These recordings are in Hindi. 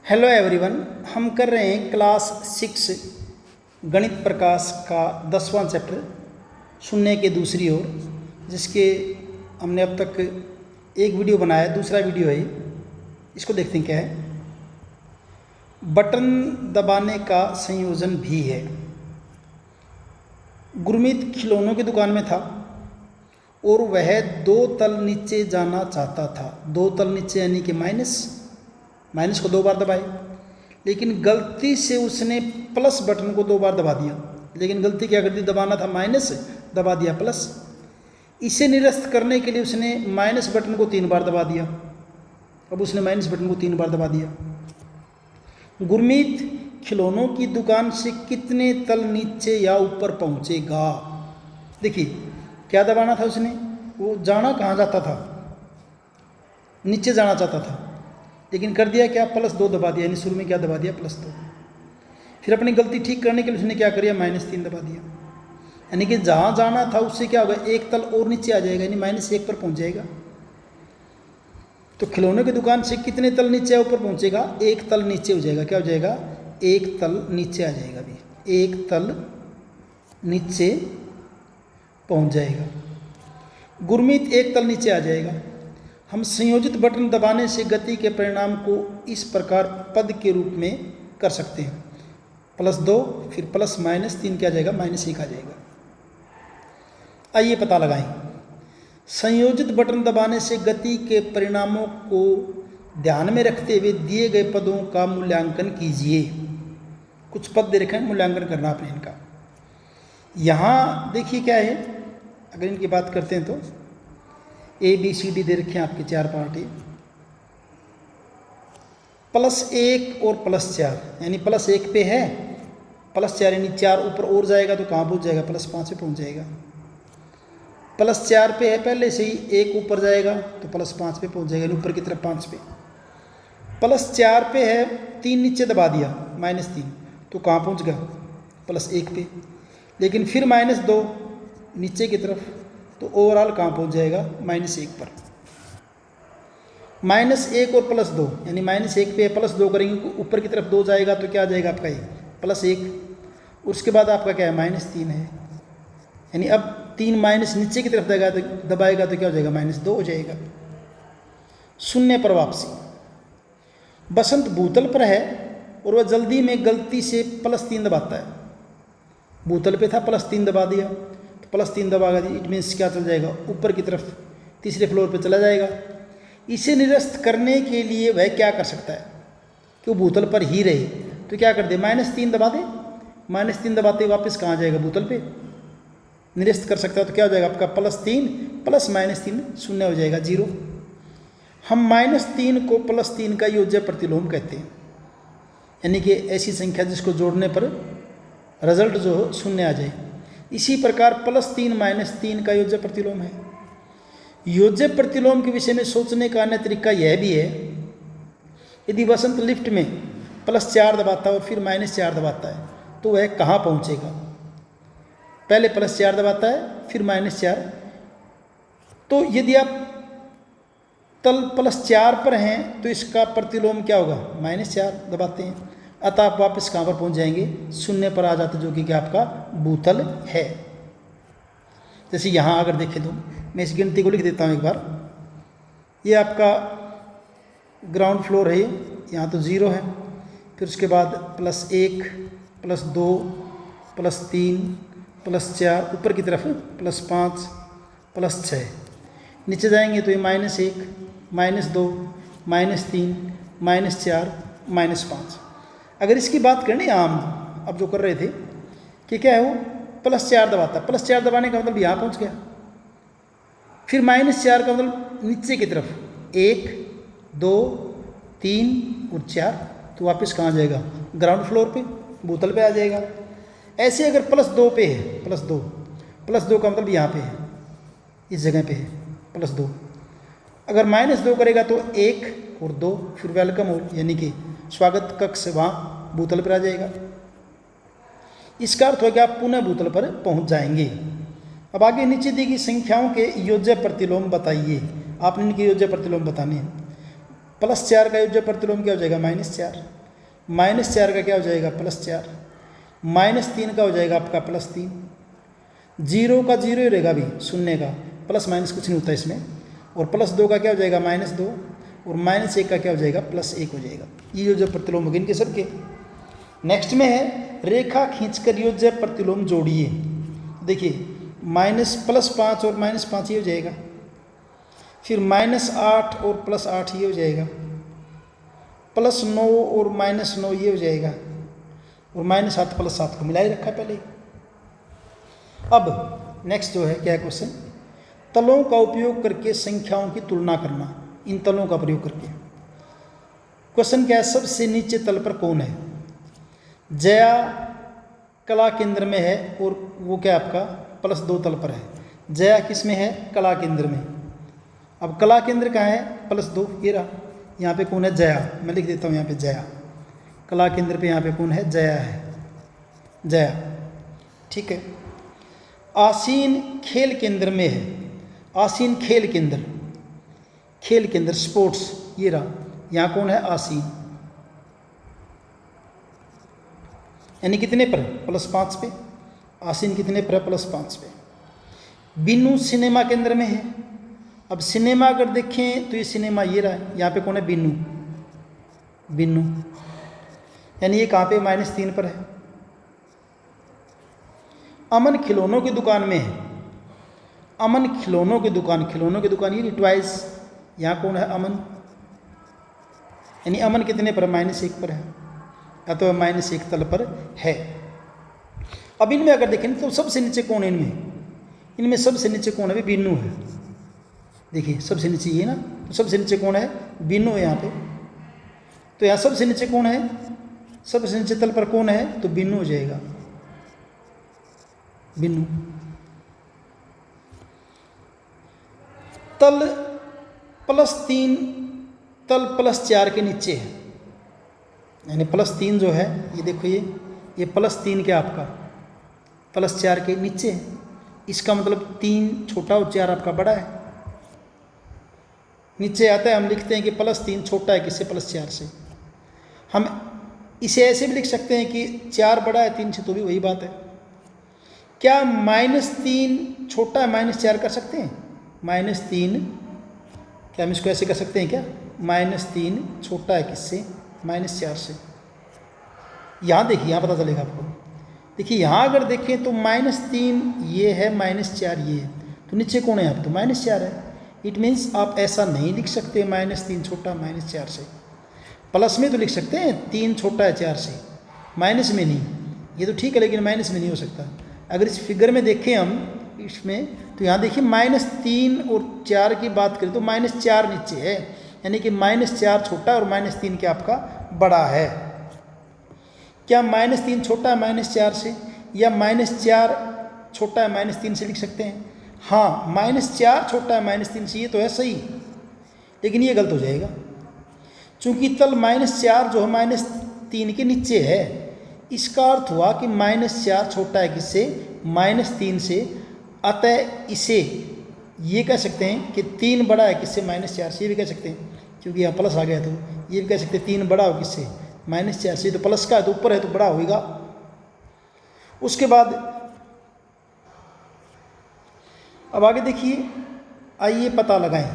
हेलो एवरीवन, हम कर रहे हैं क्लास 6 गणित प्रकाश का 10वां चैप्टर शून्य के दूसरी ओर, जिसके हमने अब तक एक वीडियो बनाया, दूसरा वीडियो है। इसको देखते हैं क्या है। बटन दबाने का संयोजन भी है। गुरमीत खिलौनों की दुकान में था और वह 2 तल नीचे जाना चाहता था। 2 तल नीचे यानी कि माइनस को 2 बार दबाए, लेकिन गलती से उसने प्लस बटन को 2 बार दबा दिया। लेकिन गलती क्या कर दी, दबाना था माइनस, दबा दिया प्लस। इसे निरस्त करने के लिए उसने माइनस बटन को 3 बार दबा दिया। अब उसने माइनस बटन को 3 बार दबा दिया। गुरमीत खिलौनों की दुकान से कितने तल नीचे या ऊपर पहुंचेगा। देखिए क्या दबाना था उसने, वो जाना कहाँ जाता था, नीचे जाना चाहता था, लेकिन कर दिया क्या, +2 दबा दिया। यानी शुरू में क्या दबा दिया, +2। फिर अपनी गलती ठीक करने के लिए उसने क्या किया, -3 दबा दिया। यानी कि जहाँ जाना था उससे क्या होगा, 1 तल और नीचे आ जाएगा, यानी -1 पर पहुँच जाएगा। तो खिलौने की दुकान से कितने तल नीचे ऊपर पहुँचेगा, 1 तल नीचे हो जाएगा। क्या हो जाएगा, 1 तल नीचे आ जाएगा। अभी 1 तल नीचे पहुँच जाएगा। गुरमीत 1 तल नीचे आ जाएगा। हम संयोजित बटन दबाने से गति के परिणाम को इस प्रकार पद के रूप में कर सकते हैं। +2 फिर +-3 क्या आ जाएगा, -1 आ जाएगा। आइए पता लगाएं। संयोजित बटन दबाने से गति के परिणामों को ध्यान में रखते हुए दिए गए पदों का मूल्यांकन कीजिए। कुछ पद दे रखे हैं, मूल्यांकन करना आपने इनका। यहाँ देखिए क्या है, अगर इनकी बात करते हैं तो ABCD दे रखे हैं आपके 4 पार्ट है। +1 और +4 यानी +1 पे है, +4 यानी 4 ऊपर और जाएगा तो कहाँ पहुँच जाएगा, +5 पे पहुँच जाएगा। +4 पे है पहले से ही, 1 ऊपर जाएगा तो +5 पे पहुँच जाएगा, ऊपर की तरफ 5 पे। +4 पे है, 3 नीचे दबा दिया, -3 तो कहाँ पहुँच गया, +1 पे। लेकिन फिर -2 नीचे की तरफ, तो ओवरऑल कहाँ पहुँच जाएगा, -1 पर। -1 और +2 यानी -1 पे +2 करेंगे, ऊपर की तरफ 2 जाएगा तो क्या आ जाएगा आपका, ये +1। उसके बाद आपका क्या है, -3 है। यानी अब 3 माइनस नीचे की तरफ दबाएगा तो क्या हो जाएगा, -2 हो जाएगा। शून्य पर वापसी। बसंत भूतल पर है और वह जल्दी में गलती से +3 दबाता है। भूतल पे था, +3 दबा दिया, तो +3 दबा दिया, इट मीन्स क्या चल जाएगा, ऊपर की तरफ तीसरे फ्लोर पे चला जाएगा। इसे निरस्त करने के लिए वह क्या कर सकता है कि वो भूतल पर ही रहे, तो क्या कर दे, -3 दबा दे। -3 दबाते वापस कहाँ जाएगा, भूतल पे निरस्त कर सकता है। तो क्या हो जाएगा आपका, +3 + -3 0 हो जाएगा, 0। हम -3 को +3 का योज्य प्रतिलोम कहते हैं। यानी कि ऐसी संख्या जिसको जोड़ने पर रिजल्ट जो 0 आ जाए। इसी प्रकार +3 -3 का योज्य प्रतिलोम है। योज्य प्रतिलोम के विषय में सोचने का अन्य तरीका यह भी है, यदि वसंत लिफ्ट में +4 दबाता है और फिर -4 दबाता है तो वह कहाँ पहुँचेगा। पहले +4 दबाता है फिर -4, तो यदि आप तल +4 पर हैं तो इसका प्रतिलोम क्या होगा, -4 दबाते हैं, अतः आप वापस कहाँ पर पहुँच जाएंगे, 0 पर आ जाते, जो कि क्या आपका भूतल है। जैसे यहाँ अगर देखें तो मैं इस गिनती को लिख देता हूँ एक बार। ये आपका ग्राउंड फ्लोर है, यहाँ तो 0 है, फिर उसके बाद +1 +2 +3 +4, ऊपर की तरफ +5 +6, नीचे जाएंगे तो ये -1 -2 -3 -4 -5। अगर इसकी बात करें आम, अब जो कर रहे थे कि क्या है, वो +4 दबाता, +4 दबाने का मतलब यहाँ पहुँच गया। फिर -4 का मतलब नीचे की तरफ 1 2 3 और 4, तो वापस कहाँ जाएगा, ग्राउंड फ्लोर पे, भूतल पे आ जाएगा। ऐसे अगर +2 पे है, +2 का मतलब यहाँ पे है, इस जगह पे है +2। अगर -2 करेगा तो 1 और 2, फिर वेलकम हॉल यानी कि स्वागत कक्ष, वहाँ भूतल पर आ जाएगा। इसका अर्थ हो गया आप पुनः भूतल पर पहुँच जाएंगे। अब आगे नीचे दी गई संख्याओं के योज्य प्रतिलोम बताइए। आपने इनके योज्य प्रतिलोम बताने हैं। +4 का योज्य प्रतिलोम क्या हो जाएगा, -4। -4 का क्या हो जाएगा +4, -3 का हो जाएगा आपका +3, 0 का 0 ही रहेगा अभी, शून्य का प्लस माइनस कुछ नहीं होता इसमें, और +2 का क्या हो जाएगा -2, और -1 का क्या हो जाएगा +1 हो जाएगा। ये जो प्रतिलोम होंगे इनके सबके। नेक्स्ट में है रेखा खींचकर योज्य प्रतिलोम जोड़िए। देखिए -+5 और -5 ये हो जाएगा, फिर -8 और +8 ये हो जाएगा, +9 और -9 ये हो जाएगा, और -7 +7 को मिला ही रखा है पहले। अब नेक्स्ट जो है क्या क्वेश्चन, तलों का उपयोग करके संख्याओं की तुलना करना। इन तलों का प्रयोग करके क्वेश्चन क्या है, सबसे नीचे तल पर कौन है? जया कला केंद्र में है, और वो क्या आपका +2 तल पर है। जया किस में है? कला केंद्र में। अब कला केंद्र कहाँ है? +2, ये रहा। यहाँ पे कौन है? जया। मैं लिख देता हूँ यहाँ पे जया। कला केंद्र पे यहाँ पे कौन है? जया है, जया। ठीक है। आसीन खेल केंद्र में है। आसीन खेल केंद्र, खेल केंद्र स्पोर्ट्स, ये रहा। यहाँ कौन है? आसीन। यानी कितने पर? +5 पे। आसीन कितने पर है? +5 पे। बिन्नू सिनेमा केंद्र में है। अब सिनेमा अगर देखें तो ये सिनेमा ये रहा है, यहाँ पे कौन है? बिन्नू। बिन्नू यानी ये कहाँ पे? -3 पर है। अमन खिलौनों की दुकान में है। अमन खिलौनों की दुकान, खिलौनों की दुकान ये टॉयज, यहाँ कौन है? अमन। यानी अमन कितने पर? -1 पर है, या तो -1 तल पर है। अब इनमें अगर देखें तो सबसे नीचे कौन है? इनमें सबसे नीचे कौन है? बिन्नू है। देखिए सबसे नीचे ये ना, तो सबसे नीचे कौन है? बिन्नू है यहाँ पे। तो यहाँ सबसे नीचे कौन है? सबसे नीचे तल पर कौन है? तो बिन्नू हो जाएगा, बिन्नू। तल +3 तल +4 के नीचे है। यानी +3 जो है ये देखो, ये +3 क्या आपका +4 के नीचे है। इसका मतलब 3 छोटा और 4 आपका बड़ा है। नीचे आता है, हम लिखते हैं कि +3 छोटा है किससे? +4 से। हम इसे ऐसे भी लिख सकते हैं कि 4 बड़ा है 3 से, तो भी वही बात है। क्या -3 छोटा है -4 कर सकते हैं? -3, क्या हम इसको ऐसे कर सकते हैं क्या? -3 छोटा है किससे? -4 से। यहाँ देखिए, यहाँ पता चलेगा आपको। देखिए यहाँ अगर देखें तो -3 ये है, -4 ये है, तो नीचे कौन है? आप तो -4 है। इट मीन्स आप ऐसा नहीं लिख सकते -3 छोटा -4 से। प्लस में तो लिख सकते हैं 3 छोटा है 4 से, माइनस में नहीं। ये तो ठीक है, लेकिन माइनस में नहीं हो सकता। अगर इस फिगर में देखें हम इसमें, तो यहाँ देखिए -3 और 4 की बात करें तो -4 नीचे है, यानी कि -4 छोटा और -3 क्या आपका बड़ा है। क्या -3 छोटा है -4 से, या -4 छोटा है -3 से लिख सकते हैं? हाँ, -4 छोटा है -3 से, ये तो है सही, लेकिन ये गलत हो जाएगा, चूंकि तल -4 जो है -3 के नीचे है। इसका अर्थ हुआ कि -4 छोटा है किससे? -3 से। अतः इसे ये कह सकते हैं कि 3 बड़ा है किससे? -4 से। ये भी कह सकते हैं, क्योंकि यहाँ प्लस आ गया, तो ये भी कह सकते हैं 3 बड़ा हो किससे? -4 से। तो प्लस का है तो ऊपर है तो बड़ा होगा। उसके बाद अब आगे देखिए, आइए पता लगाएं।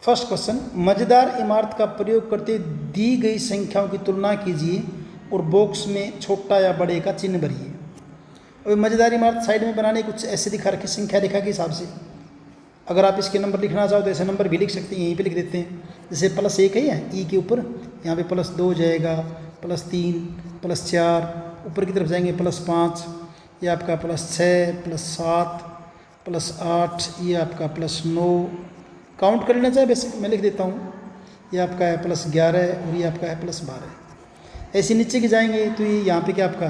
फर्स्ट क्वेश्चन, मजेदार इमारत का प्रयोग करते दी गई संख्याओं की तुलना कीजिए और बॉक्स में छोटा या बड़े का चिन्ह भरिए। और मजेदार इमारत साइड में बनाने कुछ ऐसे दिखा रखी संख्या रेखा के हिसाब से। अगर आप इसके नंबर लिखना चाहो तो ऐसे नंबर भी लिख सकते हैं, यहीं पे लिख देते हैं। जैसे +1 है ई के ऊपर, यहाँ पे +2 हो जाएगा, +3, +4, ऊपर की तरफ जाएंगे +5, ये आपका +6, +7, +8, ये आपका +9। काउंट कर लेना चाहिए वैसे, मैं लिख देता हूँ। ये आपका है +11 और ये आपका है +12। ऐसे नीचे के जाएंगे तो ये यहाँ पे क्या आपका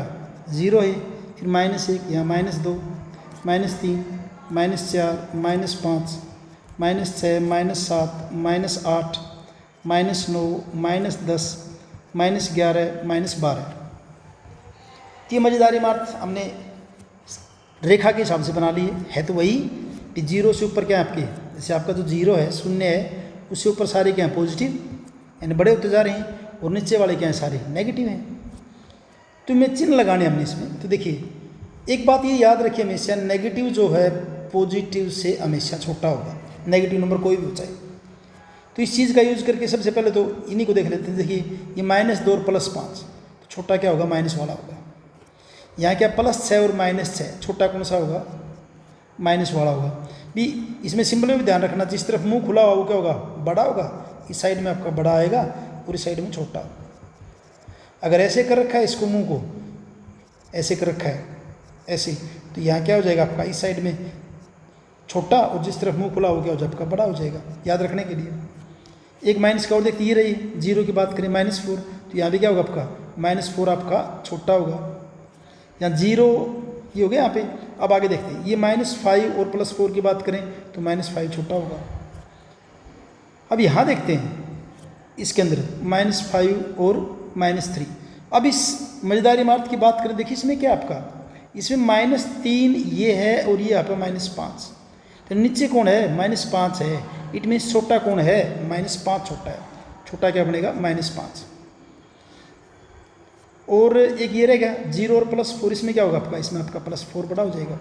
0 है, फिर -1, यहाँ -2, -3, -4, -5, -6, -7, -8, -9, -10, -11, -12। ये मजेदार इमारत हमने रेखा के हिसाब से बना ली है तो वही कि 0 से ऊपर क्या है आपके, जैसे आपका जो 0 है, 0 है, उससे ऊपर सारे क्या हैं? पॉजिटिव, यानी बड़े होते जा रहे हैं। और नीचे वाले क्या हैं, सारे नेगेटिव हैं। तो मैं चिन्ह लगाने हमने इसमें। तो देखिए एक बात ये याद रखिए, हमेशा नेगेटिव जो है पॉजिटिव से हमेशा छोटा होगा, नेगेटिव नंबर कोई भी हो चाहे। तो इस चीज़ का यूज़ करके सबसे पहले तो इन्हीं को देख लेते हैं। देखिए ये -2 और +5, तो छोटा क्या होगा, माइनस वाला होगा। यहाँ क्या +6 और -6, छोटा कौन सा होगा, माइनस वाला होगा। भी इसमें सिंबल में भी ध्यान रखना, जिस तरफ मुंह खुला हुआ वो क्या होगा, बड़ा होगा। इस साइड में आपका बड़ा आएगा और इस साइड में छोटा। अगर ऐसे कर रखा है इसको, मुंह को ऐसे कर रखा है ऐसे, तो यहाँ क्या हो जाएगा आपका, इस साइड में छोटा और जिस तरफ मुंह खुला हो क्या हो जाएगा आपका, बड़ा हो जाएगा। याद रखने के लिए एक माइनस का और देखते ये रही, 0 की बात करें -4, तो यहाँ भी क्या होगा आपका, -4 आपका छोटा होगा। यहाँ 0 ये हो गया यहाँ पे। अब आगे देखते हैं, ये -5 और +4 की बात करें तो -5 छोटा होगा। अब यहाँ देखते हैं इसके अंदर -5 और -3। अब इस मजेदार इमारत की बात करें, देखिए इसमें क्या आपका, इसमें -3 ये है और ये यहाँ पर -5। तो नीचे कौन है, -5 है। इट मीन्स छोटा कौन है, -5 छोटा है। छोटा क्या बनेगा, -5। और एक ये रहेगा 0 और +4, इसमें क्या होगा आपका, इसमें आपका +4 बड़ा हो जाएगा।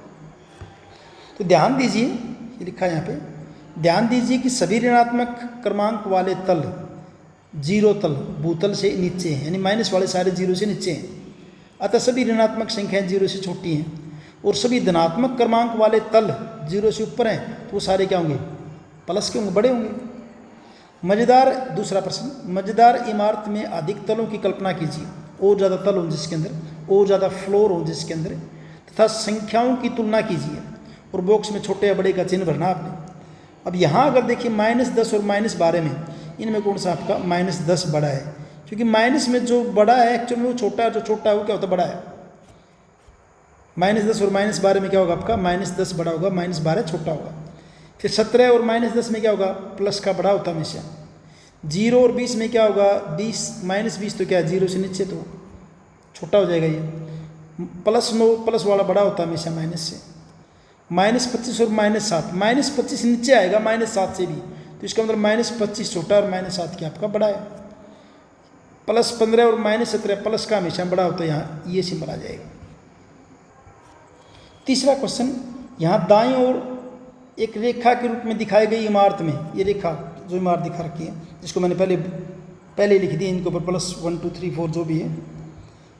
तो ध्यान दीजिए, ये लिखा है यहाँ पे, ध्यान दीजिए कि सभी ऋणात्मक क्रमांक वाले तल 0 तल भूतल से नीचे हैं, यानी माइनस वाले सारे 0 से नीचे हैं। अतः सभी ऋणात्मक संख्याएं 0 से छोटी हैं। और सभी धनात्मक क्रमांक वाले तल 0 से ऊपर हैं, तो वो सारे क्या होंगे, प्लस के होंगे, बड़े होंगे। मज़ेदार दूसरा प्रश्न, मज़ेदार इमारत में अधिक तलों की कल्पना कीजिए, और ज़्यादा तल हों जिसके अंदर, और ज़्यादा फ्लोर हों जिसके अंदर, तथा संख्याओं की तुलना कीजिए और बॉक्स में छोटे या बड़े का चिन्ह भरना आपने। अब यहाँ अगर देखिए -10 और -12 में, इनमें कौन सा आपका -10 बड़ा है, क्योंकि माइनस में जो बड़ा है एक्चुअल में वो छोटा है, जो छोटा है वो क्या होता है, बड़ा है। -10 और -12 में क्या होगा आपका, -10 बड़ा होगा, -12 छोटा होगा। फिर 17 और -10 में क्या होगा, प्लस का बड़ा होता है हमेशा। 0 और 20 में क्या होगा, -20 तो क्या है, 0 से नीचे तो छोटा हो जाएगा ये। +9 प्लस वाला बड़ा होता है हमेशा माइनस से। -25 और -7, -25 नीचे आएगा -7 से भी, तो इसका मतलब -25 छोटा और -7 क्या आपका बड़ा है। +15 और -17 प्लस का हमेशा बड़ा होता है, यहाँ ये सिंबल आ जाएगा। तीसरा क्वेश्चन, यहाँ दाईं ओर एक रेखा के रूप में दिखाई गई इमारत में, ये रेखा जो इमारत दिखा रखी है, जिसको मैंने पहले लिख दी इनके ऊपर +1 2 3 4 जो भी है,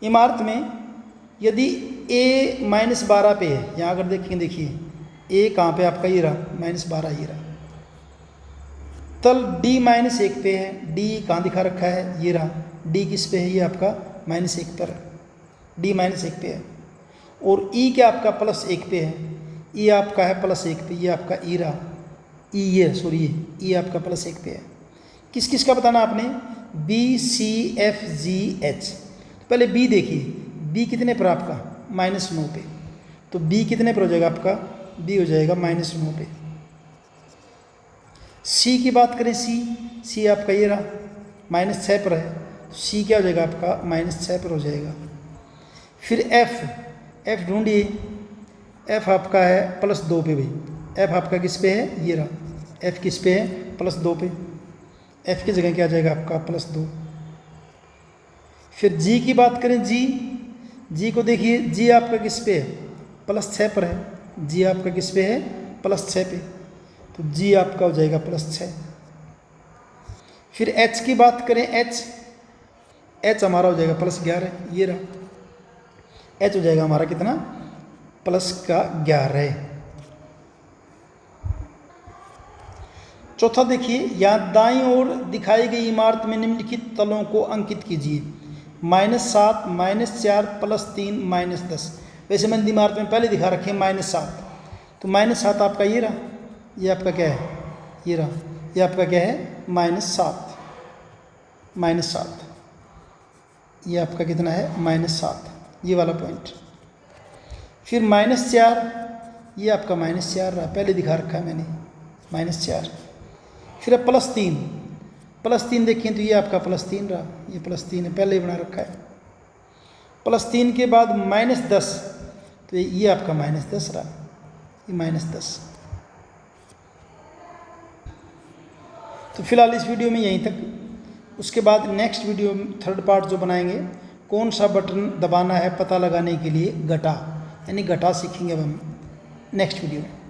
इमारत में यदि A -12 पे है, यहाँ अगर देखेंगे, देखिए A कहाँ पे आपका, ये रहा -12, ये रहा। तल D -1 पे है, D कहाँ दिखा रखा है, ये रहा। D किस पे है, ये आपका -1 पर, D -1 पे है। और E क्या आपका +1 पे है, E आपका है +1 पे, ये आपका E रहा, E ये सॉरी E आपका +1 पे है। किस किस का बताना आपने, B C F G H। तो पहले B देखिए, B कितने पर आपका, -9 पे, तो B कितने पर हो जाएगा आपका, B हो जाएगा -9 पे। C की बात करें, C आपका ये रहा -6 पर है, तो C क्या हो जाएगा आपका, -6 पर हो जाएगा। फिर F ढूंढिए, F आपका है +2 पे भाई, F आपका किस पे है, ये रहा, F किस पे है, +2 पे, F की जगह क्या आ जाएगा आपका +2। फिर G की बात करें, G को देखिए, G आपका किस पे है, +6 पर है, G आपका किस पे है, +6 पे, तो G आपका हो जाएगा +6। फिर H की बात करें, H हमारा हो जाएगा +11, ये रहा, H हो जाएगा हमारा कितना, +11। चौथा देखिए, यहाँ दाईं ओर दिखाई गई इमारत में निम्नलिखित तलों को अंकित कीजिए, -7, -4, +3, -10। वैसे मैंने इमारत में पहले दिखा रखे -7, तो -7 आपका ये रहा, ये आपका क्या है, ये रहा, ये आपका क्या है, -7, ये आपका कितना है, -7, ये वाला पॉइंट। फिर -4, ये आपका -4 रहा, पहले दिखा रखा है मैंने, -4। फिर अब +3 देखिए, तो ये आपका +3 रहा, ये +3 है, पहले ही बना रखा है। +3 के बाद -10, तो ये आपका -10 रहा, ये -10। तो फिलहाल इस वीडियो में यहीं तक। उसके बाद नेक्स्ट वीडियो थर्ड पार्ट जो बनाएंगे, कौन सा बटन दबाना है पता लगाने के लिए, घटा, यानी घटा सीखेंगे अब हम नेक्स्ट वीडियो में।